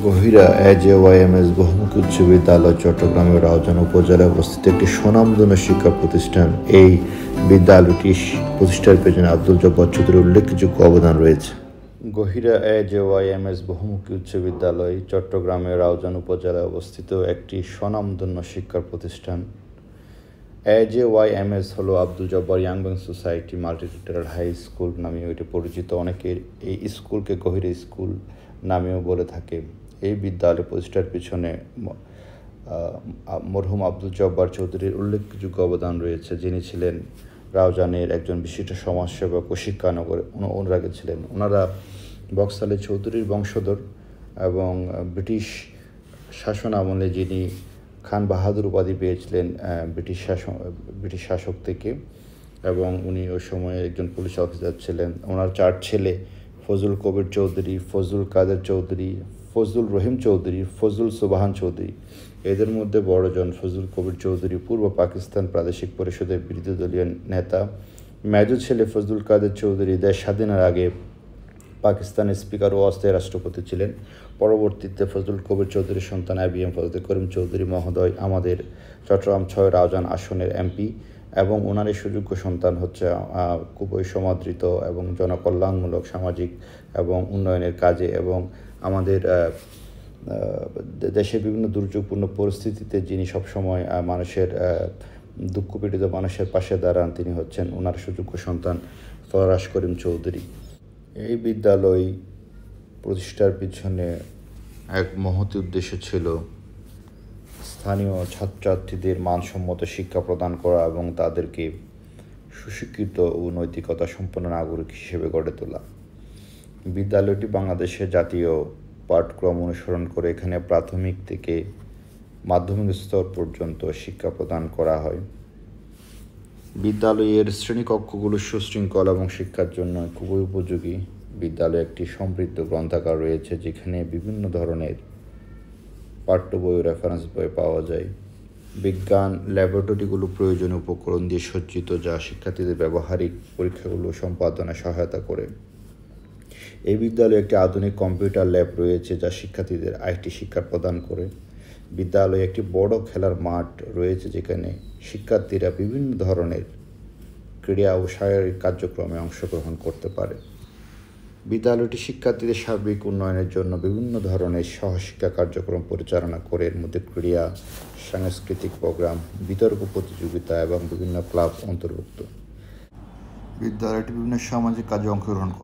গহিরা এজেওয়াইএমএস বহুমুখী উচ্চ বিদ্যালয় চট্টগ্রামের রাউজান উপজেলায় অবস্থিত একটি স্বনামধন্য শিক্ষা প্রতিষ্ঠান। এই বিদ্যালয়টি প্রতিষ্ঠার পেছনে আব্দুল জব্বার চৌধুরীর উল্লেখযোগ্য অবদান রয়েছে। গহিরা এজেওয়াইএমএস বহুমুখী উচ্চ বিদ্যালয় চট্টগ্রামের রাউজান উপজেলায় অবস্থিত একটি স্বনামধন্য শিক্ষা প্রতিষ্ঠান। এজেওয়াইএমএস হলো Abdul Jabbar young man society multitutorial high school নামেও এটি পরিচিত। অনেকের এই স্কুলকে গহিরা স্কুল নামেও বলে থাকে। এই বিদ্যালয় প্রতিষ্ঠার পিছনে মরহুম আব্দুল জব্বার চৌধুরীর উল্লেখযোগ্য অবদান রয়েছে, যিনি ছিলেন রাউজানের একজন বিশিষ্ট সমাজসেবক ও শিক্ষানগর অনুরাগী ছিলেন। ওনারা বক্সালী চৌধুরীর বংশধর এবং ব্রিটিশ শাসন আমলে যিনি খান বাহাদুর উপাধি পেয়েছিলেন ব্রিটিশ শাসক থেকে, এবং উনি ওই সময়ে একজন পুলিশ অফিসার ছিলেন। ওনার 4 ছেলে ফজল কবির চৌধুরী, ফজল কাদের চৌধুরী, ফজল রহিম চৌধুরী, ফজল সুবাহান চৌধুরী। এদের মধ্যে বড়জন ফজল কবির চৌধুরী পূর্ব পাকিস্তান প্রাদেশিক পরিষদের বিরোধী দলীয় নেতা। মেজো ছেলে ফজল কাদের চৌধুরী দেশ স্বাধীনের আগে পাকিস্তানের স্পিকার ও অস্থায়ী রাষ্ট্রপতি ছিলেন। পরবর্তীতে ফজল কবির চৌধুরীর সন্তান ABM ফজলে করিম চৌধুরী মহোদয় আমাদের চট্টগ্রাম 6 রাউজান আসনের MP, এবং ওনারই সুযোগ্য সন্তান হচ্ছে খুবই সমাদৃত এবং জনকল্যাণমূলক সামাজিক এবং উন্নয়নের কাজে এবং আমাদের দেশের বিভিন্ন দুর্যোগপূর্ণ পরিস্থিতিতে যিনি সবসময় মানুষের দুঃখপীড়িত মানুষের পাশে দাঁড়ান, তিনি হচ্ছেন ওনার সুযোগ্য সন্তান ফরাশ করিম চৌধুরী। এই বিদ্যালয় প্রতিষ্ঠার পিছনে এক মহৎ উদ্দেশ্য ছিল স্থানীয় ছাত্রছাত্রীদের মানসম্মত শিক্ষা প্রদান করা এবং তাদেরকে সুশিক্ষিত ও নৈতিকতা সম্পন্ন নাগরিক হিসেবে গড়ে তোলা। বিদ্যালয়টি বাংলাদেশের জাতীয় পাঠক্রম অনুসরণ করে এখানে প্রাথমিক থেকে মাধ্যমিক স্তর পর্যন্ত শিক্ষা প্রদান করা হয়। বিদ্যালয়ের শ্রেণীকক্ষগুলো সুশৃঙ্খল এবং শিক্ষার জন্য খুবই উপযোগী। বিদ্যালয়ে একটি সমৃদ্ধ গ্রন্থাগার রয়েছে, যেখানে বিভিন্ন ধরনের পাঠ্য বই ও রেফারেন্স বই পাওয়া যায়। বিজ্ঞান ল্যাবরেটরিগুলো প্রয়োজনীয় উপকরণ দিয়ে সজ্জিত, যা শিক্ষার্থীদের ব্যবহারিক পরীক্ষাগুলো সম্পাদনে সহায়তা করে। এই বিদ্যালয়ে একটি আধুনিক কম্পিউটার ল্যাব রয়েছে, যা শিক্ষার্থীদের IT শিক্ষা প্রদান করে। বিদ্যালয়ে একটি বড় খেলার মাঠ রয়েছে, যেখানে শিক্ষার্থীরা বিভিন্ন ধরনের ক্রীড়া ও শারীরিক কার্যক্রমে অংশগ্রহণ করতে পারে। বিদ্যালয়টি শিক্ষার্থীদের সার্বিক উন্নয়নের জন্য বিভিন্ন ধরনের সহশিক্ষা কার্যক্রম পরিচালনা করে। এর মধ্যে ক্রীড়া, সাংস্কৃতিক প্রোগ্রাম, বিতর্ক প্রতিযোগিতা এবং বিভিন্ন ক্লাব অন্তর্ভুক্ত। বিদ্যালয়টি বিভিন্ন সামাজিক কাজে অংশগ্রহণ করে।